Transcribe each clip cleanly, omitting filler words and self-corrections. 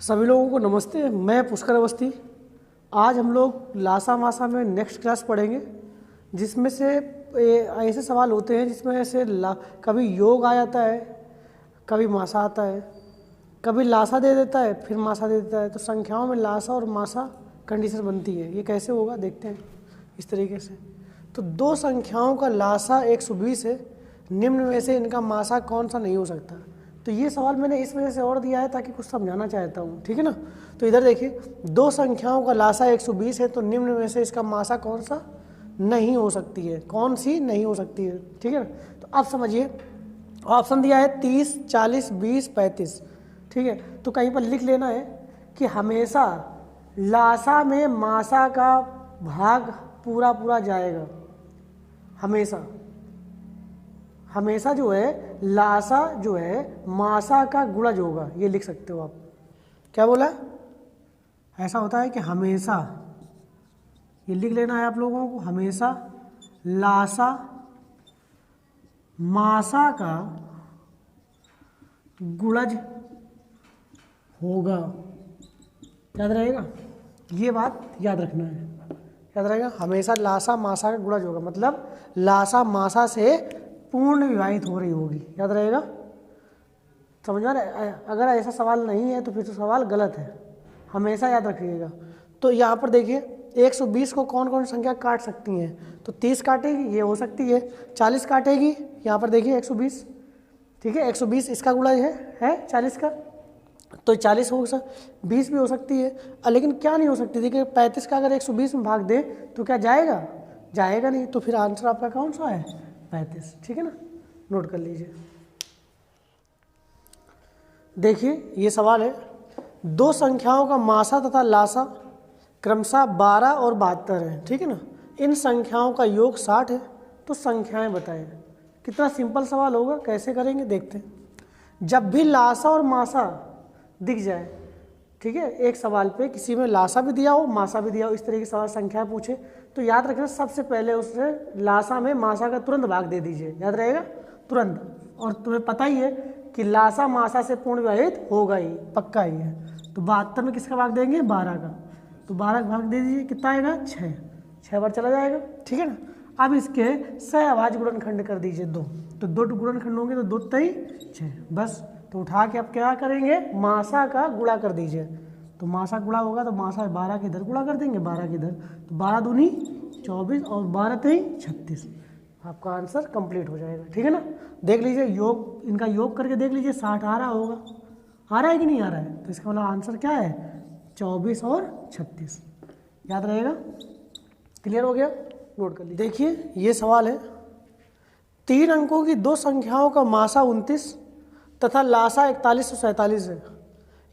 सभी लोगों को नमस्ते। मैं पुष्कर अवस्थी। आज हम लोग लासा मासा में नेक्स्ट क्लास पढ़ेंगे, जिसमें से ऐसे सवाल होते हैं जिसमें से कभी योग आ जाता है, कभी मासा आता है, कभी लासा दे देता है, फिर मासा दे देता है। तो संख्याओं में लासा और मासा कंडीशन बनती है। ये कैसे होगा देखते हैं इस तरीके से। तो दो संख्याओं का लासा 120 है, निम्न में से इनका मासा कौन सा नहीं हो सकता। तो ये सवाल मैंने इस वजह से और दिया है ताकि कुछ समझाना चाहता हूँ, ठीक है ना। तो इधर देखिए, दो संख्याओं का लासा 120 है, तो निम्न में से इसका मासा कौन सा नहीं हो सकती है, कौन सी नहीं हो सकती है, ठीक है ना। तो अब समझिए, ऑप्शन दिया है 30, 40, 20, 35, ठीक है। तो कहीं पर लिख लेना है कि हमेशा लासा में मासा का भाग पूरा पूरा जाएगा। हमेशा जो है लासा जो है मासा का गुणज होगा। ये लिख सकते हो आप। क्या बोला है? ऐसा होता है कि हमेशा, ये लिख लेना है आप लोगों को, हमेशा लासा मासा का गुणज होगा। याद रहेगा, ये बात याद रखना है। याद रहेगा, हमेशा लासा मासा का गुणज होगा, मतलब लासा मासा से पूर्ण विभाजित हो रही होगी। याद रहेगा, समझ में? अगर ऐसा सवाल नहीं है तो फिर तो सवाल गलत है। हमेशा याद रखिएगा। तो यहाँ पर देखिए, 120 को कौन कौन संख्या काट सकती हैं। तो 30 काटेगी, ये हो सकती है। 40 काटेगी, यहाँ पर देखिए 120, ठीक है। 120 इसका गुणज है 40 का, तो 40 हो सकता, 20 भी हो सकती है। लेकिन क्या नहीं हो सकती? देखिए 35 का अगर 120 में भाग दे तो क्या जाएगा? जाएगा नहीं। तो फिर आंसर आपका कौन सा है? 35, ठीक है ना। नोट कर लीजिए। देखिए ये सवाल है, दो संख्याओं का मासा तथा लासा क्रमशः 12 और 72 है, ठीक है ना। इन संख्याओं का योग 60 है, तो संख्याएं बताएं। कितना सिंपल सवाल होगा, कैसे करेंगे देखते हैं। जब भी लासा और मासा दिख जाए, ठीक है, एक सवाल पे किसी में लासा भी दिया हो मासा भी दिया हो, इस तरह की सवाल संख्या पूछे, तो याद रखना सबसे पहले उससे लासा में मासा का तुरंत भाग दे दीजिए। याद रहेगा, तुरंत। और तुम्हें पता ही है कि लासा मासा से पूर्ण विभाजित होगा ही, पक्का ही है। तो 72 में किसका भाग देंगे? 12 का। तो 12 का भाग दे दीजिए, कितना आएगा? 6 बार चला जाएगा, ठीक है ना। अब इसके सहअभाज्य गुणनखंड कर दीजिए 2। तो 2 गुणनखंड होंगे तो 2 तई 6, बस। तो उठा के आप क्या करेंगे? मासा का गुणा कर दीजिए। तो मासा गुणा होगा तो मासा 12 के इधर गुणा कर देंगे, 12 के इधर। तो 12 दूनी 24 और 12 तई 36। आपका आंसर कंप्लीट हो जाएगा, ठीक है ना। देख लीजिए योग, इनका योग करके देख लीजिए, 60 आ रहा होगा। आ रहा है कि नहीं आ रहा है? तो इसका मतलब आंसर क्या है? 24 और 36। याद रहेगा, क्लियर हो गया? नोट कर लीजिए। देखिए ये सवाल है, 3 अंकों की दो संख्याओं का मासा 29 तथा लासा 4147 है।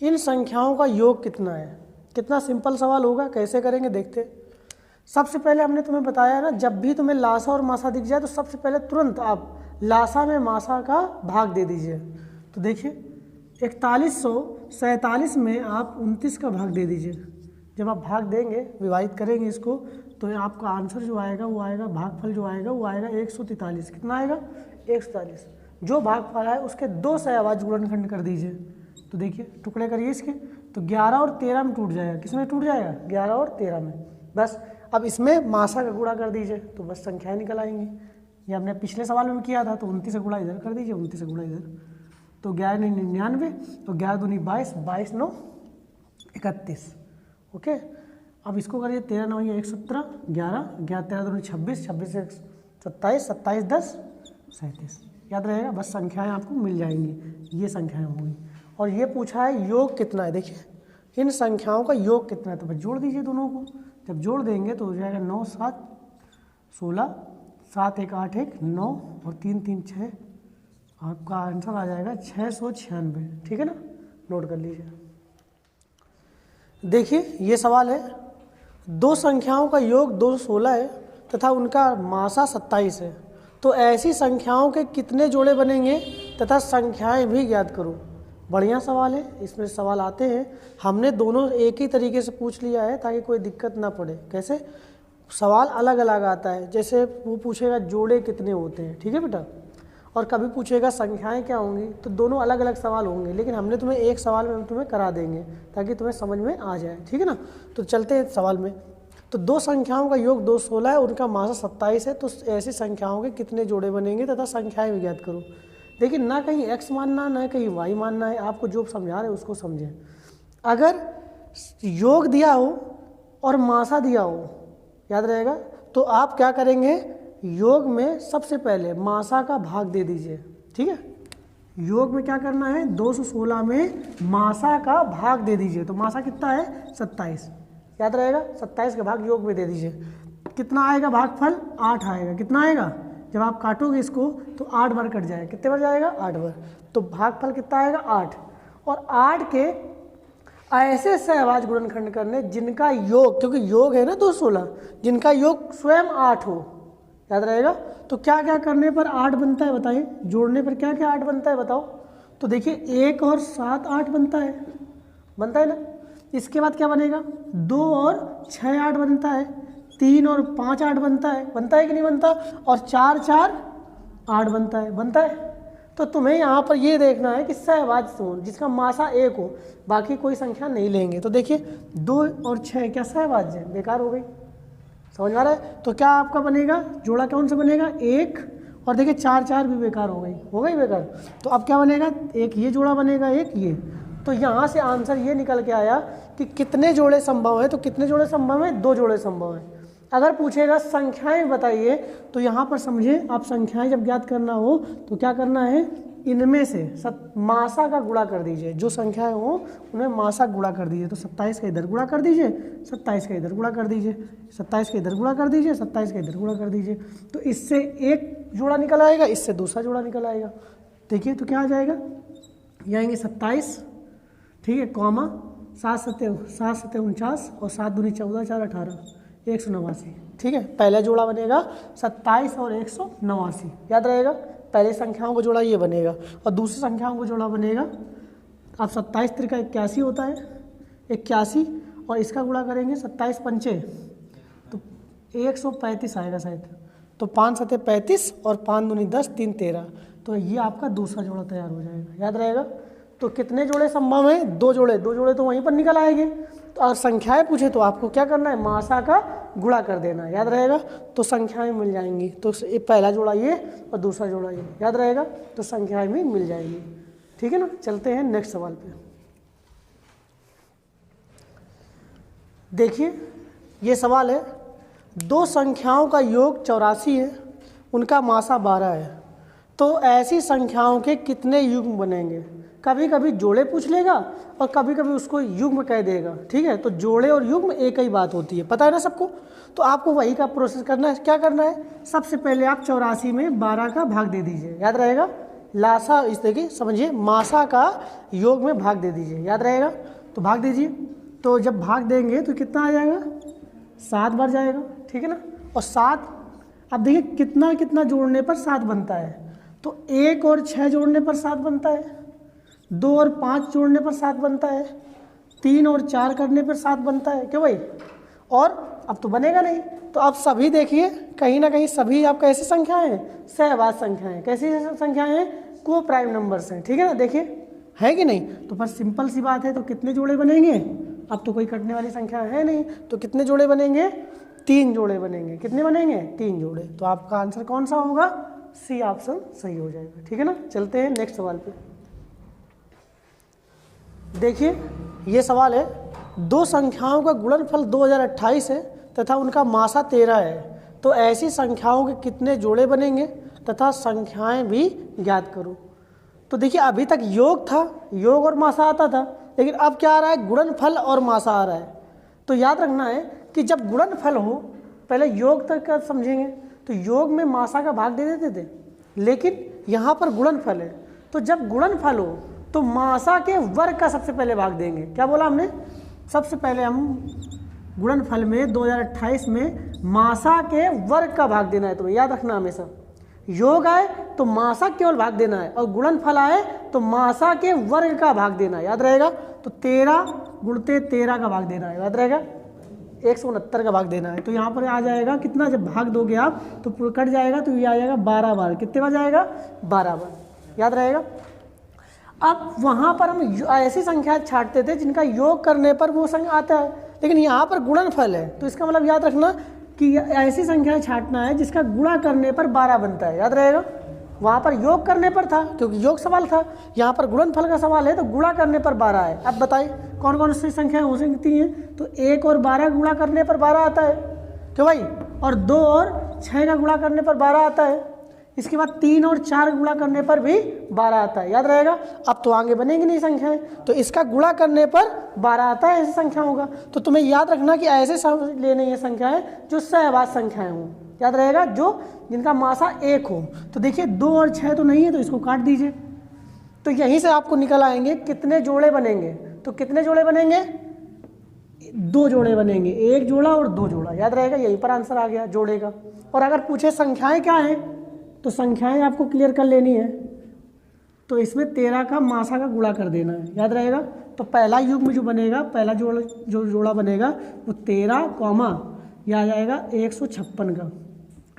इन संख्याओं का योग कितना है? कितना सिंपल सवाल होगा, कैसे करेंगे देखते। सबसे पहले हमने तुम्हें बताया ना, जब भी तुम्हें लासा और मासा दिख जाए तो सबसे पहले तुरंत आप लासा में मासा का भाग दे दीजिए। तो देखिए 4147 में आप 29 का भाग दे दीजिए। जब आप भाग देंगे, विभाजित करेंगे इसको, तो आपका आंसर जो आएगा वो आएगा, भागफल जो आएगा वो आएगा 143। कितना आएगा? 143। जो भागफल है उसके 2 सहअभाज्य गुणनखंड कर दीजिए। तो देखिए टुकड़े करिए इसके, तो 11 और 13 में टूट जाएगा। किसमें टूट जाएगा? 11 और 13 में, बस। अब इसमें मासा का गुणा कर दीजिए, तो बस संख्याएं निकल आएंगी। ये हमने पिछले सवाल में किया था। तो 29 का गुणा इधर कर दीजिए, 29 का गुणा इधर, तो 11 9 99, तो 11 दूनी 22, 22 9 31। ओके, अब इसको करिए, 13 9 117, 11 11 13 दूनी 26, 26 1 27, 27 10 37। याद रहेगा, बस संख्याएं आपको मिल जाएंगी। ये संख्याएं होंगी। और ये पूछा है योग कितना है। देखिए इन संख्याओं का योग कितना है, तो बस जोड़ दीजिए दोनों को। जब जोड़ देंगे तो हो जाएगा 9 7 16, 7 1 8 1 9 और 3 3 6। आपका आंसर आ जाएगा 696, ठीक है ना। नोट कर लीजिए। देखिए ये सवाल है, दो संख्याओं का योग 216 है तथा उनका मासा 27 है। तो ऐसी संख्याओं के कितने जोड़े बनेंगे तथा संख्याएं भी ज्ञात करो। बढ़िया सवाल है, इसमें सवाल आते हैं। हमने दोनों एक ही तरीके से पूछ लिया है ताकि कोई दिक्कत ना पड़े। कैसे? सवाल अलग अलग आता है। जैसे वो पूछेगा जोड़े कितने होते हैं, ठीक है बेटा। और कभी पूछेगा संख्याएं क्या होंगी, तो दोनों अलग अलग सवाल होंगे, लेकिन हमने तुम्हें एक सवाल में तुम्हें करा देंगे ताकि तुम्हें समझ में आ जाए, ठीक है ना। तो चलते हैं सवाल में। तो दो संख्याओं का योग 216 है, उनका मासा 27 है, तो ऐसी संख्याओं के कितने जोड़े बनेंगे तथा संख्याएं भी ज्ञात करो। देखिए ना कहीं x मानना ना कहीं y मानना है, आपको जो समझा रहे हैं उसको समझें। अगर योग दिया हो और मासा दिया हो, याद रहेगा, तो आप क्या करेंगे, योग में सबसे पहले मासा का भाग दे दीजिए, ठीक है। योग में क्या करना है, 216 में मासा का भाग दे दीजिए। तो मासा कितना है, 27, याद रहेगा, 27 का भाग योग में दे दीजिए। कितना आएगा भागफल, 8 आएगा। कितना आएगा, जब आप काटोगे इसको तो 8 बार कट जाएगा। कितने बार जाएगा, 8 बार। तो भागफल कितना आएगा, 8। और 8 के ऐसे सहवाज गुणनखंड करने जिनका योग, क्योंकि योग है ना 216, जिनका योग स्वयं 8 हो, याद रहेगा। तो क्या क्या करने पर 8 बनता है बताइए, जोड़ने पर क्या क्या 8 बनता है बताओ। तो देखिए 1 और 7 8 बनता है ना। इसके बाद क्या बनेगा, 2 और 6 8 बनता है, 3 और 5 8 बनता है कि नहीं बनता, और 4 4 8 बनता है। तो तुम्हें यहाँ पर ये देखना है कि सहवाज हो जिसका मासा 1 हो, बाकी कोई संख्या नहीं लेंगे। तो देखिए 2 और 6 क्या सहवाज है, बेकार हो गई, समझ में आ रहा है। तो क्या आपका बनेगा, जोड़ा कौन सा बनेगा, 1, और देखिए 4 4 भी बेकार हो गई बेकार। तो अब क्या बनेगा, एक ये जोड़ा बनेगा, एक ये। तो यहाँ से आंसर ये निकल के आया कि कितने जोड़े संभव है, तो कितने जोड़े संभव है, 2 जोड़े संभव है। अगर पूछेगा संख्याएं बताइए, तो यहाँ पर समझिए, आप संख्याएं जब ज्ञात करना हो तो क्या करना है, इनमें से मासा का गुणा कर दीजिए। जो संख्याएं हो उन्हें मासा गुणा कर दीजिए। तो 27 का इधर गुणा कर दीजिए, 27 का इधर गुणा कर दीजिए, 27 का इधर गुणा कर दीजिए, 27 का इधर गुणा कर दीजिए। तो इससे एक जोड़ा निकल आएगा, इससे दूसरा जोड़ा निकल आएगा। देखिए तो क्या आ जाएगा, ये आएंगे 27, ठीक है, कॉमा 7 7 49 और 7 दूनी 14 4 18 189, ठीक है। पहला जोड़ा बनेगा 27 और 189, याद रहेगा। पहले संख्याओं का जोड़ा ये बनेगा और दूसरी संख्याओं का जोड़ा बनेगा, अब 27 त्रिका 81 होता है, 81, और इसका गुणा करेंगे 27 पंचे तो 135 आएगा शायद। तो 5 7 35 और 5 दूनी 10 3 13, तो ये आपका दूसरा जोड़ा तैयार हो जाएगा, याद रहेगा। तो कितने जोड़े संभव हैं, 2 जोड़े, 2 जोड़े तो वहीं पर निकल आएंगे। तो और संख्याएं पूछे तो आपको क्या करना है, मासा का गुणा कर देना है, याद रहेगा। तो संख्याएं मिल जाएंगी। तो पहला जोड़ा ये और दूसरा जोड़ा ये, याद रहेगा। तो संख्याएं भी मिल जाएंगी, ठीक है ना। चलते हैं नेक्स्ट सवाल पे। देखिए ये सवाल है, 2 संख्याओं का योग 84 है, उनका मासा 12 है, तो ऐसी संख्याओं के कितने युग्म बनेंगे। कभी कभी जोड़े पूछ लेगा और कभी कभी उसको युग्म कह देगा, ठीक है। तो जोड़े और युग्म एक ही बात होती है, पता है ना सबको। तो आपको वही का प्रोसेस करना है। क्या करना है, सबसे पहले आप 84 में 12 का भाग दे दीजिए, याद रहेगा। लासा इस देखिए समझिए, मासा का योग में भाग दे दीजिए, याद रहेगा। तो भाग दीजिए, तो जब भाग देंगे तो कितना आ जाएगा, 7 बार जाएगा, ठीक है ना। और 7, अब देखिए कितना कितना जोड़ने पर 7 बनता है। तो 1 और 6 जोड़ने पर 7 बनता है, 2 और 5 जोड़ने पर 7 बनता है, 3 और 4 करने पर 7 बनता है, क्यों भाई। और अब तो बनेगा नहीं। तो आप सभी देखिए कहीं ना कहीं सभी आपका ऐसी संख्याएं हैं, सहवाज संख्याएं। कैसी संख्याएं हैं, को प्राइम नंबर्स हैं, ठीक है ना। देखिए है कि नहीं। तो बस सिंपल सी बात है। तो कितने जोड़े बनेंगे, अब तो कोई कटने वाली संख्या है नहीं, तो कितने जोड़े बनेंगे, 3 जोड़े बनेंगे। कितने बनेंगे, 3 जोड़े। तो आपका आंसर कौन सा होगा, सी ऑप्शन सही हो जाएगा, ठीक है ना। चलते हैं नेक्स्ट सवाल पे। देखिए ये सवाल है, 2 संख्याओं का गुणनफल 2028 है तथा उनका मासा 13 है, तो ऐसी संख्याओं के कितने जोड़े बनेंगे तथा संख्याएं भी ज्ञात करो। तो देखिए अभी तक योग था, योग और मासा आता था, लेकिन अब क्या आ रहा है, गुणनफल और मासा आ रहा है। तो याद रखना है कि जब गुणनफल हो, पहले योग तक का समझेंगे, तो योग में मासा का भाग दे देते थे, लेकिन यहाँ पर गुणनफल है। तो जब गुणनफल हो तो मासा के वर्ग का सबसे पहले भाग देंगे। क्या बोला हमने, सबसे पहले हम गुणनफल में 2028 में मासा के वर्ग का भाग देना है। तुम्हें याद रखना हमेशा, योग आए तो मासा केवल भाग देना है, और गुणनफल आए तो मासा के वर्ग का भाग देना है, याद रहेगा। तो 13 गुणते 13 का भाग देना है, याद रहेगा। 169 का भाग देना है। तो यहाँ पर आ जाएगा कितना, जब भाग दोगे आप तो पूरा कट जाएगा, तो ये आ जाएगा 12 बार। कितने बार जाएगा? 12 बार, याद रहेगा। अब वहाँ पर हम ऐसी संख्या छांटते थे जिनका योग करने पर वो संख्या आता है, लेकिन यहाँ पर गुणनफल है, तो इसका मतलब याद रखना कि ऐसी संख्या छांटना है जिसका गुणा करने पर 12 बनता है, याद रहेगा। वहाँ पर योग करने पर था क्योंकि योग सवाल था, यहाँ पर गुणनफल का सवाल है तो गुणा करने पर 12 है। अब बताइए कौन कौन सी संख्याएं हो सकती हैं? तो 1 और 12 गुणा करने पर 12 आता है, क्यों भाई? और 2 और 6 का गुणा करने पर 12 आता है। इसके बाद 3 और 4 गुणा करने पर भी 12 आता है, याद रहेगा। अब तो आगे बनेगी नहीं संख्याएं, तो इसका गुणा करने पर 12 आता है, ऐसी संख्या होगा। तो तुम्हें याद रखना कि ऐसे लेने ये संख्याएं जो सहवाच संख्याएं हों, याद रहेगा, जो जिनका मासा 1 हो। तो देखिए 2 और 6 तो नहीं है, तो इसको काट दीजिए। तो यहीं से आपको निकल आएंगे कितने जोड़े बनेंगे। तो कितने जोड़े बनेंगे? 2 जोड़े बनेंगे, 1 जोड़ा और 2 जोड़ा, याद रहेगा। यहीं पर आंसर आ गया जोड़े का। और अगर पूछे संख्याएं क्या हैं, तो संख्याएं आपको क्लियर कर लेनी है। तो इसमें 13 का मासा का गुणा कर देना है, याद रहेगा। तो पहला युग्म जो बनेगा, पहला जोड़ा बनेगा वो 13 कॉमा यह आ जाएगा 156 का।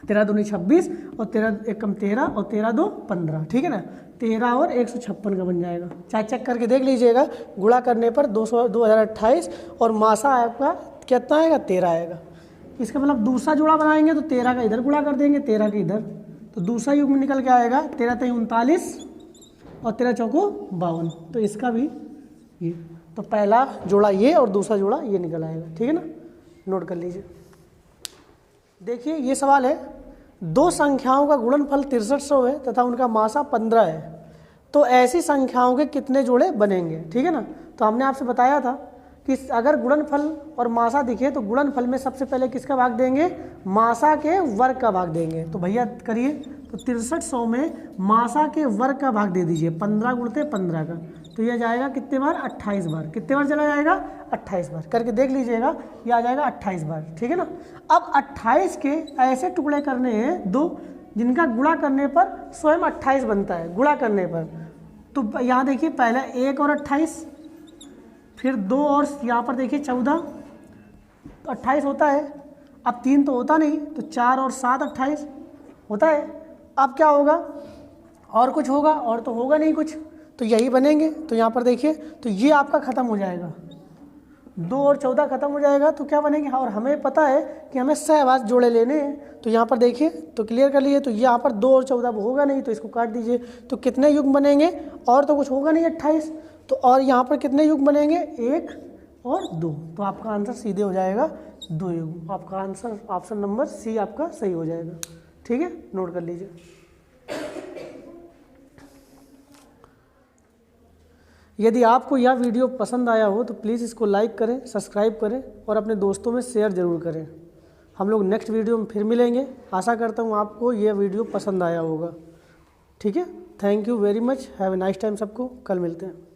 13 दूनी 26 और 13 एकम 13 और 13 दो 15, ठीक है ना। 13 और 156 का बन जाएगा। चाहे चेक करके देख लीजिएगा, गुणा करने पर 2028 और मासा आपका कितना आएगा? 13 आएगा। इसका मतलब दूसरा जोड़ा बनाएंगे तो 13 का इधर गुणा कर देंगे, 13 का इधर, तो दूसरा युग्म निकल के आएगा 13 3 39 और 13 चौको 52। तो इसका भी ये, तो पहला जोड़ा ये और दूसरा जोड़ा ये निकल आएगा, ठीक है ना। नोट कर लीजिए। देखिए ये सवाल है, 2 संख्याओं का गुणनफल 6300 है तथा उनका मासा 15 है, तो ऐसी संख्याओं के कितने जोड़े बनेंगे, ठीक है ना। तो हमने आपसे बताया था कि अगर गुणनफल और मासा दिखे तो गुणनफल में सबसे पहले किसका भाग देंगे? मासा के वर्ग का भाग देंगे। तो भैया करिए, तो 6300 में मासा के वर्ग का भाग दे दीजिए, 15 गुणते 15 का, तो यह जाएगा कितने बार? 28 बार। कितने बार चला जाएगा? 28 बार। करके देख लीजिएगा, यह आ जाएगा 28 बार, ठीक है ना। अब 28 के ऐसे टुकड़े करने हैं 2 जिनका गुणा करने पर स्वयं 28 बनता है, गुणा करने पर। तो यहाँ देखिए पहले 1 और 28, फिर 2 और यहाँ पर देखिए 14, तो 28 होता है। अब 3 तो होता नहीं, तो 4 और 7 28 होता है। अब क्या होगा? और कुछ होगा? और तो होगा नहीं कुछ, तो यही बनेंगे। तो यहाँ पर देखिए, तो ये आपका ख़त्म हो जाएगा, 2 और 14 खत्म हो जाएगा, तो क्या बनेंगे? और हमें पता है कि हमें सहवाच जोड़े लेने हैं। तो यहाँ पर देखिए, तो क्लियर कर लिए। तो यहाँ पर 2 और 14 होगा नहीं, तो इसको काट दीजिए। तो कितने युग्म बनेंगे? और तो कुछ होगा नहीं 28, तो और यहाँ पर कितने युग्म बनेंगे? 1 और 2। तो आपका आंसर सीधे हो जाएगा 2 युग्म। आपका आंसर ऑप्शन नंबर सी आपका सही हो जाएगा, ठीक है। नोट कर लीजिए। यदि आपको यह वीडियो पसंद आया हो तो प्लीज़ इसको लाइक करें, सब्सक्राइब करें और अपने दोस्तों में शेयर ज़रूर करें। हम लोग नेक्स्ट वीडियो में फिर मिलेंगे। आशा करता हूँ आपको यह वीडियो पसंद आया होगा, ठीक है। Thank you very much, have a nice time सबको। कल मिलते हैं।